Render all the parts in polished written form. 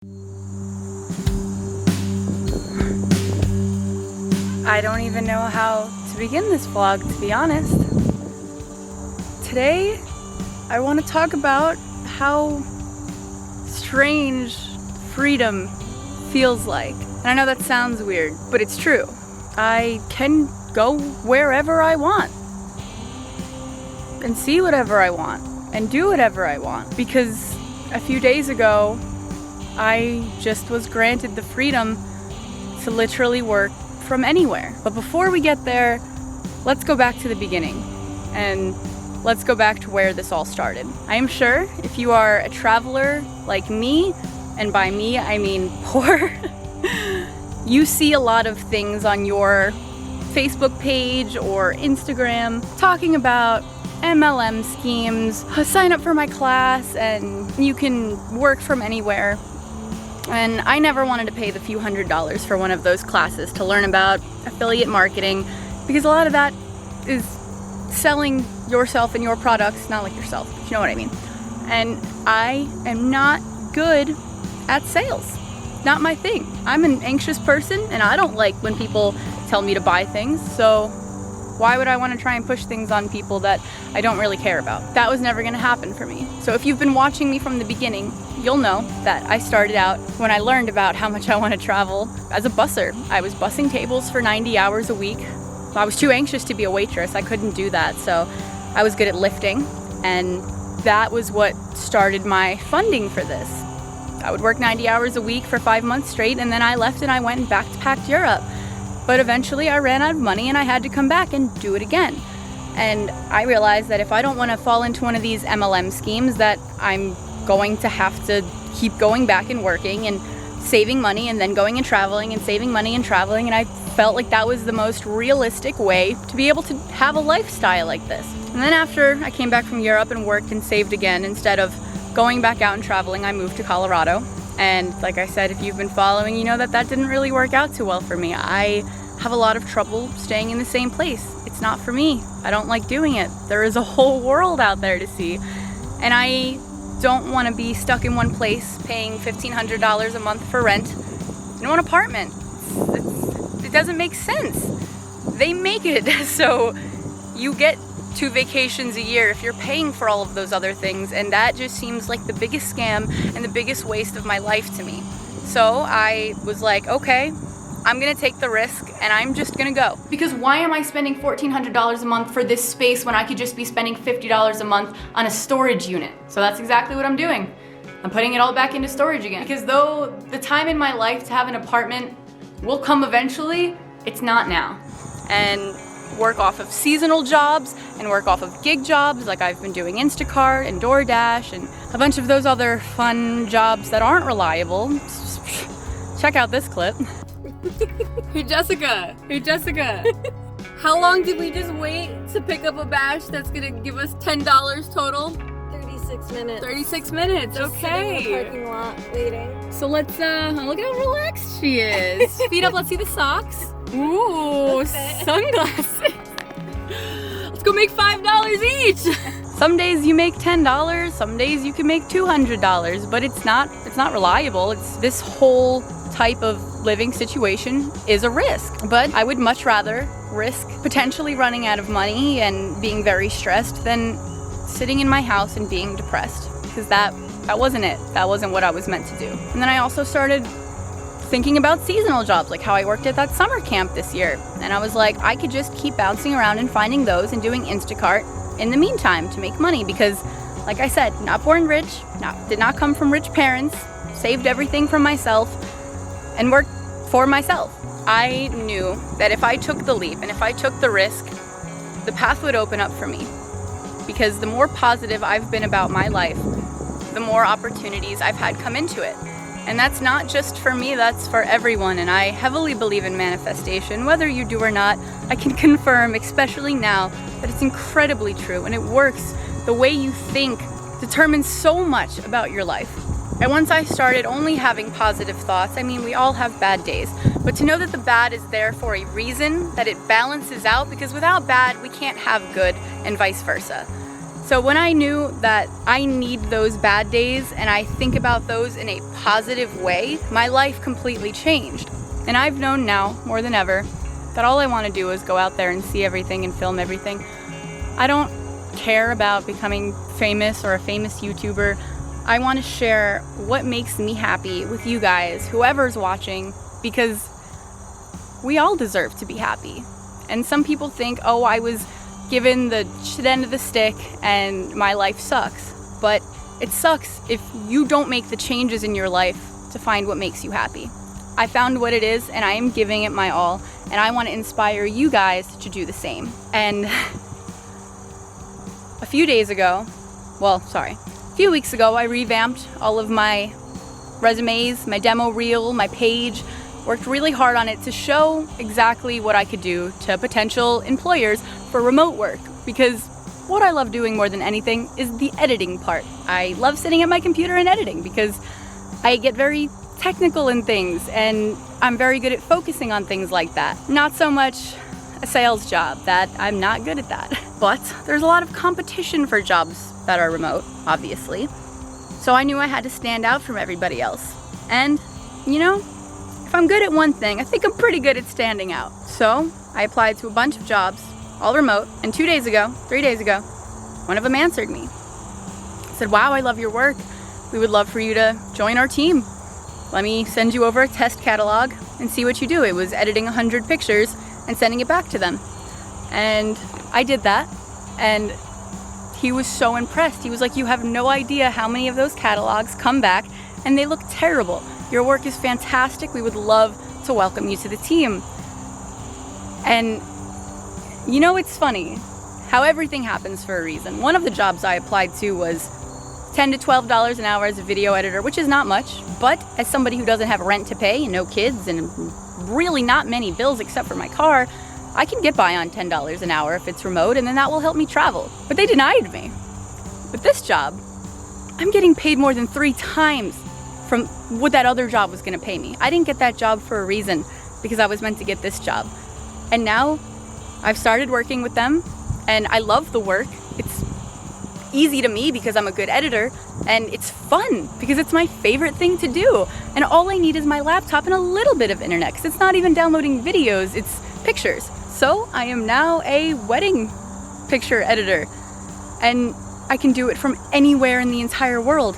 I don't even know how to begin this vlog, to be honest. Today, I want to talk about how strange freedom feels like. And I know that sounds weird, but it's true. I can go wherever I want and see whatever I want and do whatever I want, because a few days ago, I just was granted the freedom to literally work from anywhere. But before we get there, let's go back to the beginning and let's go back to where this all started. I am sure if you are a traveler like me, and by me I mean poor, you see a lot of things on your Facebook page or Instagram talking about MLM schemes, sign up for my class and you can work from anywhere. And I never wanted to pay the few $100s for one of those classes to learn about affiliate marketing, because a lot of that is selling yourself and your products, not like yourself, but you know what I mean. And I am not good at sales. Not my thing. I'm an anxious person and I don't like when people tell me to buy things, so why would I want to try and push things on people that I don't really care about? That was never going to happen for me. So if you've been watching me from the beginning, you'll know that I started out when I learned about how much I want to travel as a busser. I was bussing tables for 90 hours a week. I was too anxious to be a waitress. I couldn't do that, so I was good at lifting, and that was what started my funding for this. I would work 90 hours a week for 5 months straight, and then I left and I went and backpacked Europe. But eventually I ran out of money and I had to come back and do it again. And I realized that if I don't want to fall into one of these MLM schemes, that I'm going to have to keep going back and working and saving money and then going and traveling and saving money and traveling. And I felt like that was the most realistic way to be able to have a lifestyle like this. And then after I came back from Europe and worked and saved again, instead of going back out and traveling, I moved to Colorado. And like I said, if you've been following, you know that that didn't really work out too well for me. I have a lot of trouble staying in the same place. It's not for me. I don't like doing it. There is a whole world out there to see. And I don't want to be stuck in one place paying $1,500 a month for rent in one apartment. It doesn't make sense. They make it so you get 2 vacations a year if you're paying for all of those other things, and that just seems like the biggest scam and the biggest waste of my life to me. So I was like, okay, I'm gonna take the risk and I'm just gonna go. Because why am I spending $1,400 a month for this space when I could just be spending $50 a month on a storage unit? So that's exactly what I'm doing. I'm putting it all back into storage again. Because though the time in my life to have an apartment will come eventually, it's not now. And work off of seasonal jobs and work off of gig jobs, like I've been doing Instacart and DoorDash and a bunch of those other fun jobs that aren't reliable. Check out this clip. Hey Jessica, how long did we just wait to pick up a bash that's gonna give us $10 total? 36 minutes. 36 minutes, Just okay. sitting in the parking lot waiting. So let's, look at how relaxed she is. Feet up, let's see the socks. Ooh, Okay. sunglasses. Let's go make $5 each. Some days you make $10, some days you can make $200, but it's not reliable. It's this whole type of living situation is a risk. But I would much rather risk potentially running out of money and being very stressed than sitting in my house and being depressed, because that wasn't it. That wasn't what I was meant to do. And then I also started thinking about seasonal jobs, like how I worked at that summer camp this year. And I was like, I could just keep bouncing around and finding those and doing Instacart in the meantime to make money, because like I said, not born rich, did not come from rich parents, saved everything from myself and worked for myself. I knew that if I took the leap and if I took the risk, the path would open up for me. Because the more positive I've been about my life, the more opportunities I've had come into it. And that's not just for me, that's for everyone. And I heavily believe in manifestation. Whether you do or not, I can confirm, especially now, that it's incredibly true and it works. The way you think determines so much about your life. And once I started only having positive thoughts, I mean, we all have bad days, but to know that the bad is there for a reason, that it balances out, because without bad, we can't have good, and vice versa. So when I knew that I need those bad days and I think about those in a positive way, my life completely changed. And I've known now, more than ever, that all I want to do is go out there and see everything and film everything. I don't care about becoming famous or a famous YouTuber. I want to share what makes me happy with you guys, whoever's watching, because we all deserve to be happy. And some people think, oh, I was given the shit end of the stick and my life sucks. But it sucks if you don't make the changes in your life to find what makes you happy. I found what it is and I am giving it my all, and I want to inspire you guys to do the same. And a few weeks ago, I revamped all of my resumes, my demo reel, my page, worked really hard on it to show exactly what I could do to potential employers for remote work, because what I love doing more than anything is the editing part. I love sitting at my computer and editing because I get very technical in things and I'm very good at focusing on things like that. Not so much a sales job, that I'm not good at that. But there's a lot of competition for jobs that are remote, obviously. So I knew I had to stand out from everybody else. And, you know, if I'm good at one thing, I think I'm pretty good at standing out. So I applied to a bunch of jobs, all remote, and 3 days ago, one of them answered me. Said, wow, I love your work. We would love for you to join our team. Let me send you over a test catalog and see what you do. It was editing 100 pictures and sending it back to them. And I did that, and he was so impressed. He was like, you have no idea how many of those catalogs come back and they look terrible. Your work is fantastic. We would love to welcome you to the team. And you know, it's funny how everything happens for a reason. One of the jobs I applied to was $10 to $12 an hour as a video editor, which is not much, but as somebody who doesn't have rent to pay and no kids and really not many bills except for my car, I can get by on $10 an hour if it's remote, and then that will help me travel. But they denied me. With this job, I'm getting paid more than 3 times from what that other job was gonna pay me. I didn't get that job for a reason, because I was meant to get this job. And now I've started working with them, and I love the work. It's easy to me because I'm a good editor, and it's fun because it's my favorite thing to do. And all I need is my laptop and a little bit of internet, because it's not even downloading videos, it's pictures. So I am now a wedding picture editor, and I can do it from anywhere in the entire world.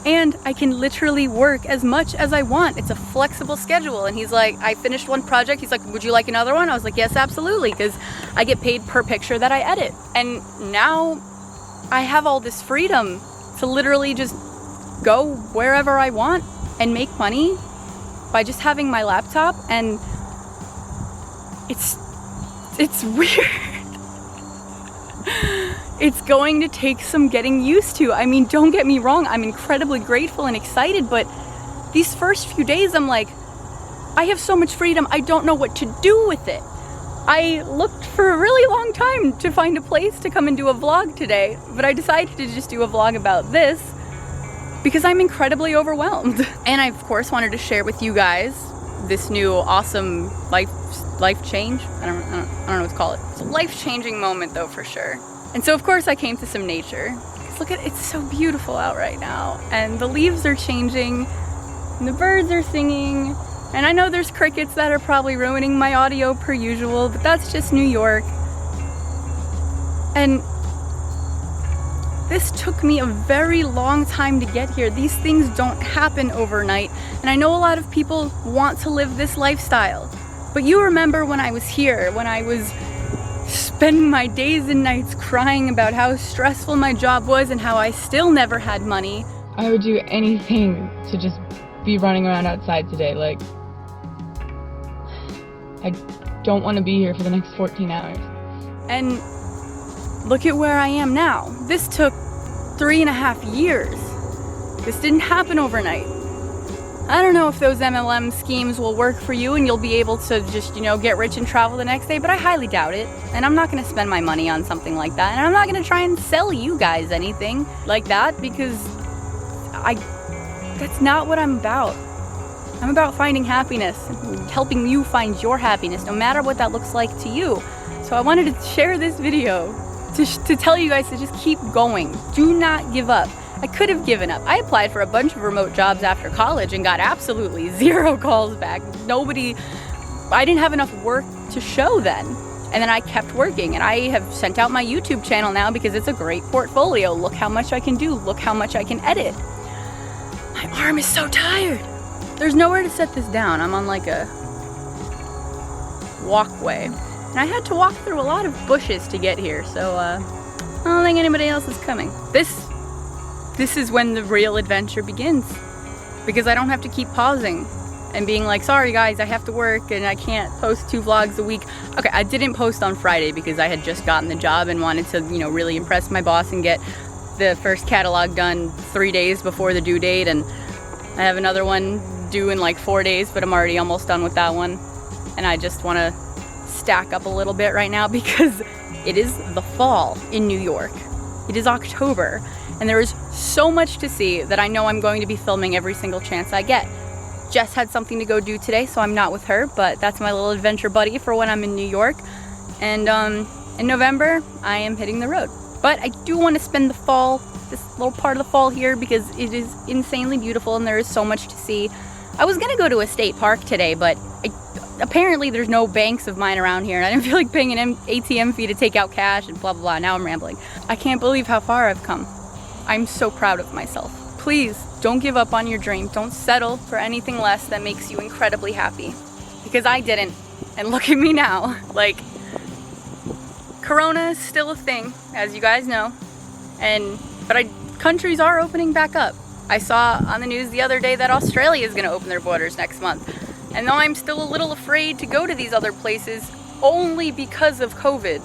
And I can literally work as much as I want. It's a flexible schedule. And he's like, I finished one project. He's like, would you like another one? I was like, yes, absolutely, because I get paid per picture that I edit. And now I have all this freedom to literally just go wherever I want and make money by just having my laptop. And it's weird. It's going to take some getting used to. I mean, don't get me wrong, I'm incredibly grateful and excited, but these first few days I'm like, I have so much freedom, I don't know what to do with it. I looked for a really long time to find a place to come and do a vlog today, but I decided to just do a vlog about this because I'm incredibly overwhelmed. And I, of course, wanted to share with you guys this new awesome life change. I don't know what to call it. It's a life-changing moment, though, for sure. And so, of course, I came to some nature. Look at it, it's so beautiful out right now. And the leaves are changing, and the birds are singing. And I know there's crickets that are probably ruining my audio per usual, but that's just New York. And this took me a very long time to get here. These things don't happen overnight. And I know a lot of people want to live this lifestyle. But you remember when I was here, when I was spending my days and nights crying about how stressful my job was and how I still never had money. I would do anything to just be running around outside today. Like, I don't want to be here for the next 14 hours. And look at where I am now. This took 3.5 years. This didn't happen overnight. I don't know if those MLM schemes will work for you and you'll be able to just, get rich and travel the next day, but I highly doubt it. And I'm not going to spend my money on something like that. And I'm not going to try and sell you guys anything like that, because that's not what I'm about. I'm about finding happiness and helping you find your happiness, no matter what that looks like to you. So I wanted to share this video to tell you guys to just keep going. Do not give up. I could have given up. I applied for a bunch of remote jobs after college and got absolutely 0 calls back. I didn't have enough work to show then. And then I kept working, and I have sent out my YouTube channel now because it's a great portfolio. Look how much I can do. Look how much I can edit. My arm is so tired. There's nowhere to set this down. I'm on like a walkway. And I had to walk through a lot of bushes to get here, so I don't think anybody else is coming. This is when the real adventure begins, because I don't have to keep pausing and being like, sorry guys, I have to work and I can't post 2 vlogs a week. Okay, I didn't post on Friday because I had just gotten the job and wanted to, you know, really impress my boss and get the first catalog done 3 days before the due date, and I have another one due in like 4 days, but I'm already almost done with that one. And I just want to stack up a little bit right now because it is the fall in New York. It is October, and there is so much to see that I know I'm going to be filming every single chance I get. Jess had something to go do today, so I'm not with her, but that's my little adventure buddy for when I'm in New York. And in November, I am hitting the road. But I do want to spend the fall, this little part of the fall here, because it is insanely beautiful and there is so much to see. I was gonna go to a state park today, but apparently there's no banks of mine around here, and I didn't feel like paying an ATM fee to take out cash and blah blah blah. Now I'm rambling. I can't believe how far I've come. I'm so proud of myself. Please don't give up on your dream. Don't settle for anything less that makes you incredibly happy, because I didn't, and look at me now. Like, Corona is still a thing, as you guys know, but countries are opening back up. I saw on the news the other day that Australia is going to open their borders next month. And though I'm still a little afraid to go to these other places only because of COVID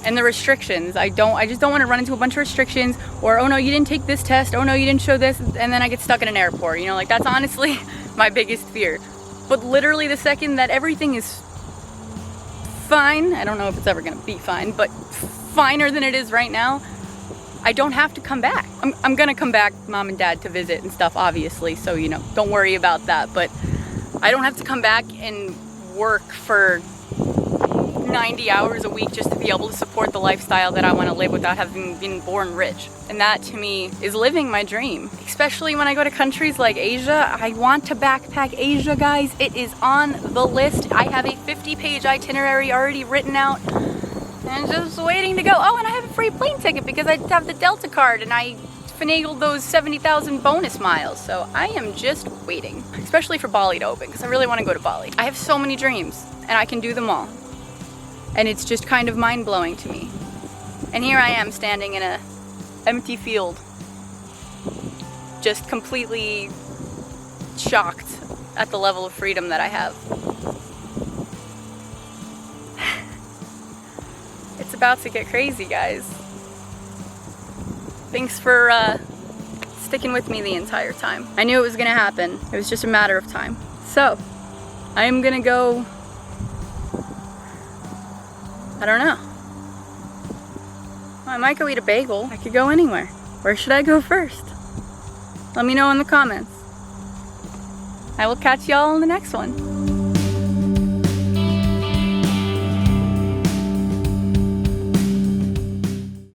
and the restrictions, I just don't want to run into a bunch of restrictions, or, oh no, you didn't take this test, oh no, you didn't show this, and then I get stuck in an airport. You know, like, that's honestly my biggest fear. But literally the second that everything is fine, I don't know if it's ever going to be fine, but finer than it is right now, I don't have to come back. I'm going to come back, mom and dad, to visit and stuff, obviously, so, you know, don't worry about that. But I don't have to come back and work for 90 hours a week just to be able to support the lifestyle that I want to live without having been born rich. And that, to me, is living my dream. Especially when I go to countries like Asia. I want to backpack Asia, guys. It is on the list. I have a 50-page itinerary already written out and just waiting to go. Oh, and I have a free plane ticket because I have the Delta card and I finagled those 70,000 bonus miles. So I am just waiting, especially for Bali to open, because I really want to go to Bali. I have so many dreams and I can do them all. And it's just kind of mind-blowing to me. And here I am standing in a empty field, just completely shocked at the level of freedom that I have. It's about to get crazy, guys. Thanks for sticking with me the entire time. I knew it was gonna happen. It was just a matter of time. So, I am gonna go, I don't know. I might go eat a bagel. I could go anywhere. Where should I go first? Let me know in the comments. I will catch y'all in the next one.